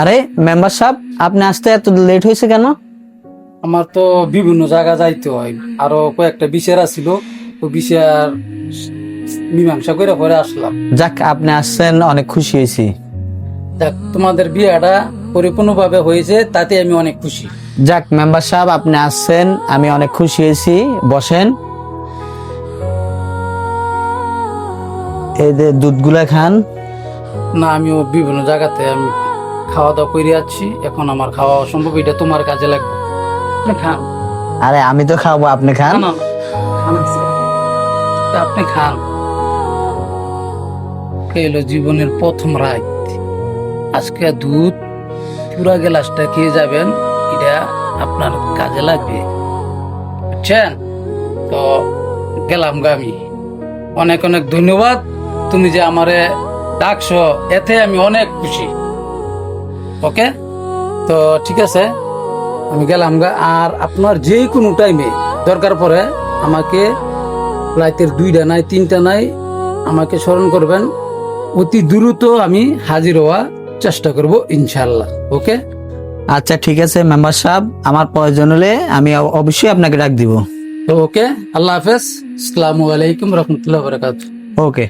আরে মেম্বার সাহেব, আপনি আসতে এত লেট হয়েছে কেন? আমার তো বিভিন্ন জায়গা যাইতে হয়, আরো কয়েকটা বিচার আছিল, ওই বিচার মীমাংসা করে পরে আসলাম। যাক, আপনি আসছেন, অনেক খুশি হয়েছি। দেখ, তোমাদের বিয়েটা পরিপূর্ণভাবে হয়েছে, তাতে আমি অনেক খুশি। যাক মেম্বার সাহেব, আপনি আসছেন, আমি অনেক খুশি হয়েছি। বসেন, এই যে দুধগুলা খান। না, আমিও বিভিন্ন জায়গাতে আমি খাওয়া দাওয়া করে যাচ্ছি, এখন আমার খাওয়া অসম্ভব, এটা তোমার কাজে লাগবে। আপনি খান। আরে আমি তো খাবো, আপনি খান। না, না, খান তা আপনি খান। এলো জীবনের প্রথম রাত, আজকে দুধ পুরা গ্লাসটা খেয়ে যাবেন, এটা আপনার কাজে লাগবে, বুঝছেন? তো গেলাম গা আমি। অনেক অনেক ধন্যবাদ, তুমি যে আমারে ডাকছো, এতে আমি অনেক খুশি। ওকে, তো ঠিক আছে, আমি গেলাম গা। আর আপনার যে কোনো টাইমে দরকার পড়ে আমাকে, রাতের 2টা নাই 3টা নাই, আমাকে স্মরণ করবেন। অতি দ্রুত আমি হাজির হওয়া চেষ্টা করব ইনশাল্লাহ। ওকে, আচ্ছা ঠিক আছে মেম্বার সাহেব, আমার প্রয়োজন হলে আমি অবশ্যই আপনাকে ডাক দিব। তো ওকে, আল্লাহ হাফেজ, আসসালামু আলাইকুম রহমতুল্লাহ বারাকাতুহু। ওকে।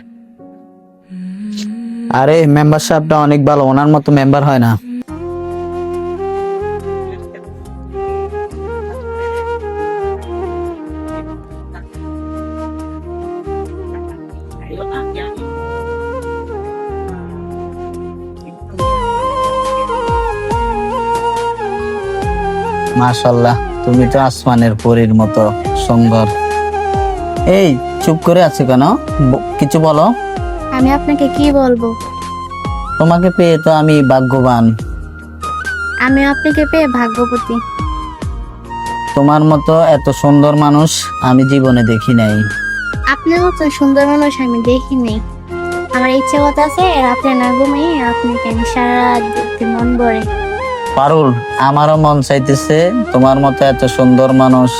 আরে মেম্বার সাহেবটা অনেক ভালো, ওনার মতো মেম্বার হয় না। মাশাআল্লাহ, তুমি তো আসমানের পরীর মতো সুন্দর। এই চুপ করে আছো কেন? কিছু বলো। আমি আপনাকে কি বলবো? তোমাকে পেয়ে তো আমি ভাগ্যবান। আমি আপনাকে পেয়ে ভাগ্যবতী। তোমার মতো এত সুন্দর মানুষ আমি জীবনে দেখি নাই। আপনার মতো সুন্দর মানুষ আমি দেখিনি। আমার ইচ্ছে কথা আছে রাতে না ঘুমিয়ে আপনাকে আমি সারা রাত দেখতে মন ভরে। পারুল, আমারও মন চাইতেছে তোমার মতো এত সুন্দর মানুষ,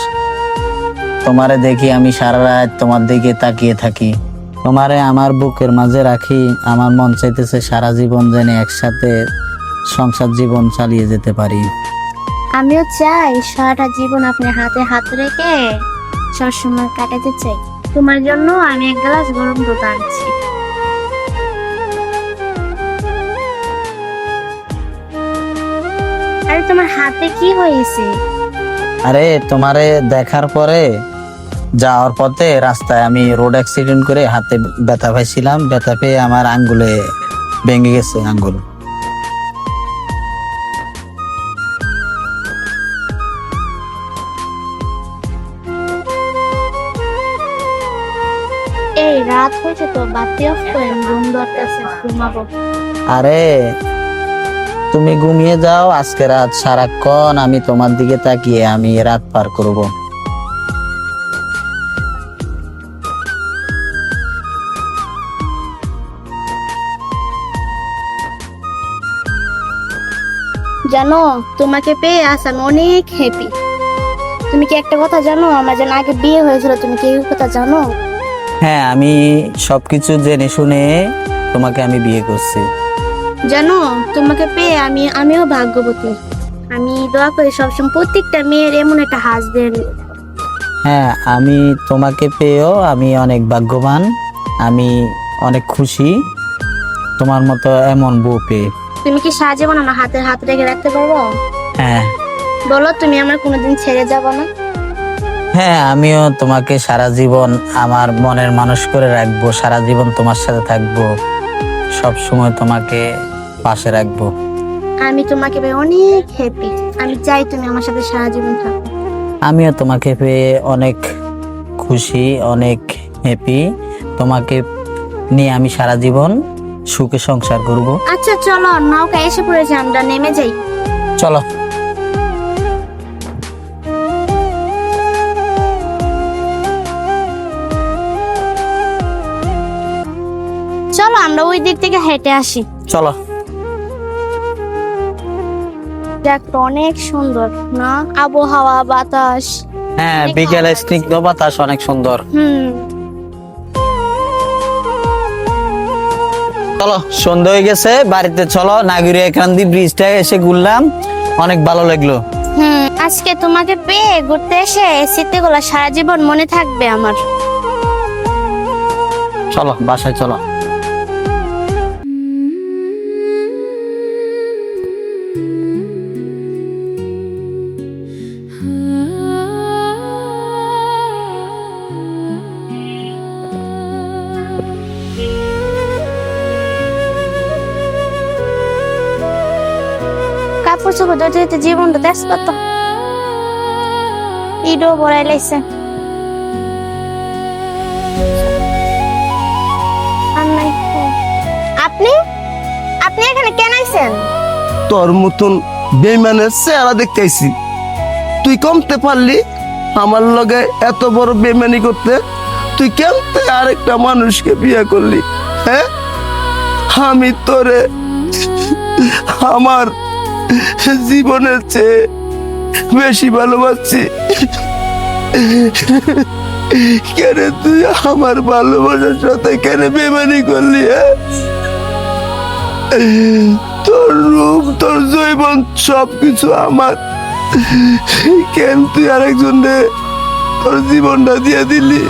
তোমারে দেখি আমি সারা রাত তোমার দিকে তাকিয়ে থাকি। তোমারে আমার বুকের মাঝে রাখি, আমার মন চাইতেছে সারা জীবন যেন একসাথে সংসার জীবন চালিয়ে যেতে পারি। আমিও চাই সারাটা জীবন আপনার হাতে হাত রেখে সবসময় কাটাতে চাই। তোমার জন্য আমি 1 গ্লাস গরম দুধ আনছি। আরে তোমার হাতে কি হয়েছে? আরে তোমারে দেখার পরে যাওয়ার পথে রাস্তায় আমি রোড অ্যাক্সিডেন্ট করে হাতে ব্যথা পাইছিলাম, ব্যথা পেয়ে আমার আঙ্গুলে ভেঙে গেছে আঙ্গুল। এই রাত হয়েছে তো, বাতি অফ করেন, ঘুম ধরতেছে, ঘুমাবো। আরে তুমি ঘুমিয়ে যাও, আজকে রাত সারাক্ষণ আমি তোমার দিকে তাকিয়ে আমি রাত পার করব। জানো, তোমাকে পেয়ে আজ আমি অনেক হ্যাপি। তুমি কি একটা কথা জানো, আমার যেন আগে বিয়ে হয়েছিল, তুমি কি এই কথা জানো? হ্যাঁ, আমি সবকিছু জেনে শুনে তোমাকে আমি বিয়ে করছি। জানো, তোমাকে পেয়ে আমিও ভাগ্যবতী। আমি দোয়া করি সবসময় প্রত্যেকটা মেয়ের এমন একটা হাজবেন্ড। হ্যাঁ, আমি তোমাকে পেয়েও আমি অনেক ভাগ্যবান, আমি অনেক খুশি তোমার মতো এমন বউ পেয়ে। তুমি কি সারা জীবন আমার হাতে হাত রেখে রাখতে পারবো? হ্যাঁ বলো, তুমি আমার কোনোদিন ছেড়ে যাবো না? হ্যাঁ, আমিও তোমাকে সারা জীবন আমার মনের মানুষ করে রাখবো, সারা জীবন তোমার সাথে থাকবো, সব সময় তোমাকে পাশে রাখবো। আমি তোমাকে পেয়ে অনেক হ্যাপি। আমি চাই তুমি আমার সাথে সারা জীবন থাকো। আমিও তোমাকে পেয়ে অনেক খুশি, অনেক হ্যাপি। তোমাকে নিয়ে আমি সারা জীবন সুখে সংসার করব। আচ্ছা চলো, নৌকা এসে পড়েছে, আমরা নেমে যাই। চলো। চলো আমরা ওই দিক থেকে হেঁটে আসি। চলো। দেখো অনেক সুন্দর না, আবহাওয়া, বাতাস। হ্যাঁ, অনেক বিকেলে ভালো স্নিগ্ধ বাতাস অনেক সুন্দর। হুম। চলো সন্ধ্যা হয়ে গেছে, বাড়িতে চলো। নাগিরি এখান দিয়ে ব্রিজটা এসে ঘুরলাম, অনেক ভালো লাগলো। আজকে তোমাকে পেয়ে ঘুরতে এসে স্মৃতিগুলো সারা জীবন মনে থাকবে আমার। চলো বাসায় চলো। কাপড় চোপড় ধরতে ধরতে জীবনটা তেজ কত ইডো বড়াই লাইছে। আর নাই তো। আপনি আপনি এখানে কেন আইছেন? তোর মতন বেইমানের চেহারা দেখতে আইছি। তুই কমতে পারলি আমার লগে এত বড় বেইমানি করতে? তুই কেমতে আরেকটা মানুষকে বিয়ে করলি? হ্যাঁ, আমি তোরে আমার জীবনের চেয়ে বেশি ভালোবাসছি। কেন তুই আমার ভালোবাসার সাথে কেন বেইমানি করলি? হ্যাঁ, তোর রূপ, তোর জৈবন সবকিছু আমার, কেন তুই আরেকজন তোর জীবনটা দিয়ে দিলি?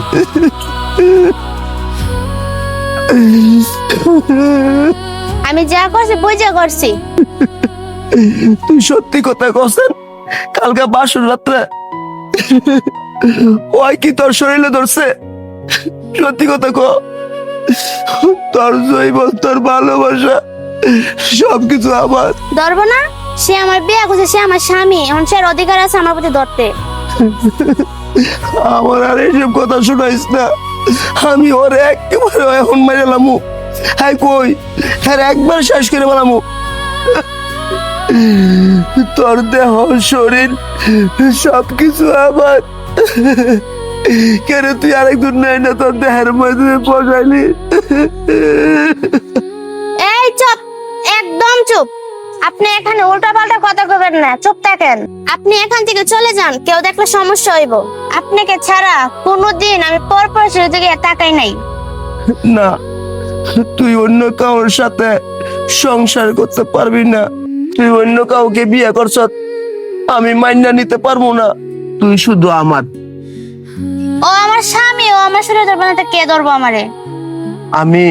আমি যা করছি বুঝে করছি। তুই সত্যি কথা কছেন? কালকে বাসর রাত্রে ওই কি তোর শরীরে ধরছে? সত্যি কথা ক। তোর জৈবন, তোর ভালোবাসা সবকিছু আমার। ধরবো না? সে আমার বিয়ে করছে, সে আমার স্বামী, এখন সে অধিকার আছে আমার প্রতি ধরতে। আমার আর এইসব কথা শুনাইস না। আমি ওর একেবারে এখন মেরেলাম। হ্যাঁ কই, হ্যাঁ একবার শেষ করে বলামু। তোর দেহ, শরীর সবকিছু আমার। কেন তুই আরেকজন নেই না তোর দেহের মধ্যে বসাইলি? এই চুপ, একদম চুপ। আপনি এখানে উল্টা পাল্টা কথা কবেন না, চুপ থাকেন। আপনি এখান থেকে চলে যান, কেউ দেখলে সমস্যা হইব। আপনাকে ছাড়া কোনোদিন আমি পরপর দিকে তাকাই নাই। না, তুই অন্য কারোর সাথে সংসার করতে পারবি না। তুই অন্য কাউকে বিয়ে করছ, আমি মাইনা নিতে পারবো না। তুই শুধু আমার। ও আমার স্বামী, ও আমার শরীরে ধরবে না তো কে ধরবো আমারে? আমি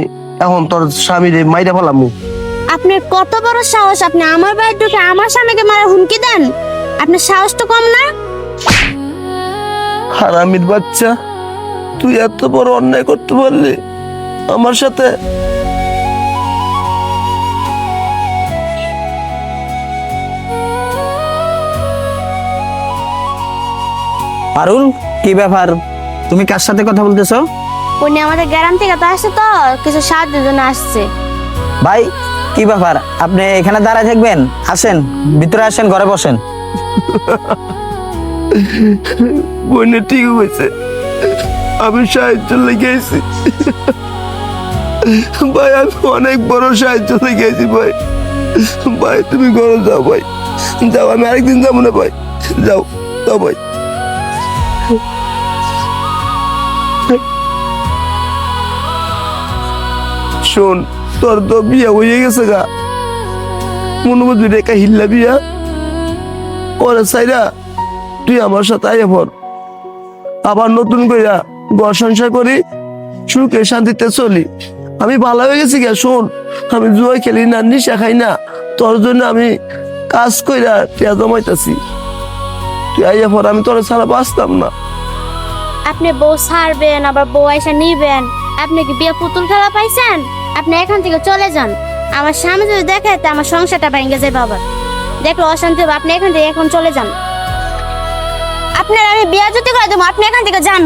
এখন তোর স্বামীরে মাইরা ফেলামু। আপনার কত বড় সাহস, আপনি আমার বাড়ি ঢুকে আমার স্বামীকে মারা হুমকি দেন? আপনার সাহস তো কম না? হারামির বাচ্চা, তুই এত বড় অন্যায় করতে পারলি আমার সাথে? পারুল, কি ব্যাপার? তুমি কার সাথে কথা বলতেছো? উনি আমাদের গ্রাম থেকে তো আসছে, তো কিছু সাহায্যের জন্য আসছে। ভাই কি ব্যাপার? আপনি এখানে দাঁড়ায় থাকবেন? আসেন ভিতরে, আসেন, ঘরে বসেন। বোনে ঠিক হয়েছে, আমি সাহায্য লেগে আছি ভাই। আমি অনেক বড় সাহায্য লেগে আছি ভাই। ভাই তুমি ঘরে যাও ভাই, যাও। আমি আরেকদিন যাবো না ভাই, যাও যাও ভাই। শোন, তোর তো বিয়া হয়ে গেছে গা, মনে বুঝবি রেখা হিল্লা বিয়া। ওরে সাইরা তুই আমার সাথে আইয়া পর, আবার নতুন কইরা ঘর সংসার করি, সুখে শান্তিতে চলি। আমি ভালো হয়ে গেছি গা। শোন, আমি জুয়া খেলি না, নিশা খাই না। তোর জন্য আমি কাজ কইরা টিয়া জমাইতাছি। তুই আইয়া পর, আমি তোর ছাড়া বাঁচতাম না। আপনি বউ ছাড়বেন, আবার বউ এসে নিবেন? আপনি কি বিয়ে পুতুল খেলা পাইছেন? আপনি এখান থেকে চলে যান। আমার স্বামী যদি দেখে তা আমার সংসারটা ভেঙে যায় বাবা, দেখলো অশান্তি হবে। আপনি এখান থেকে এখন চলে যান। আপনার আমি বিয়ে যদি করে দেবো, আপনি এখান থেকে যান।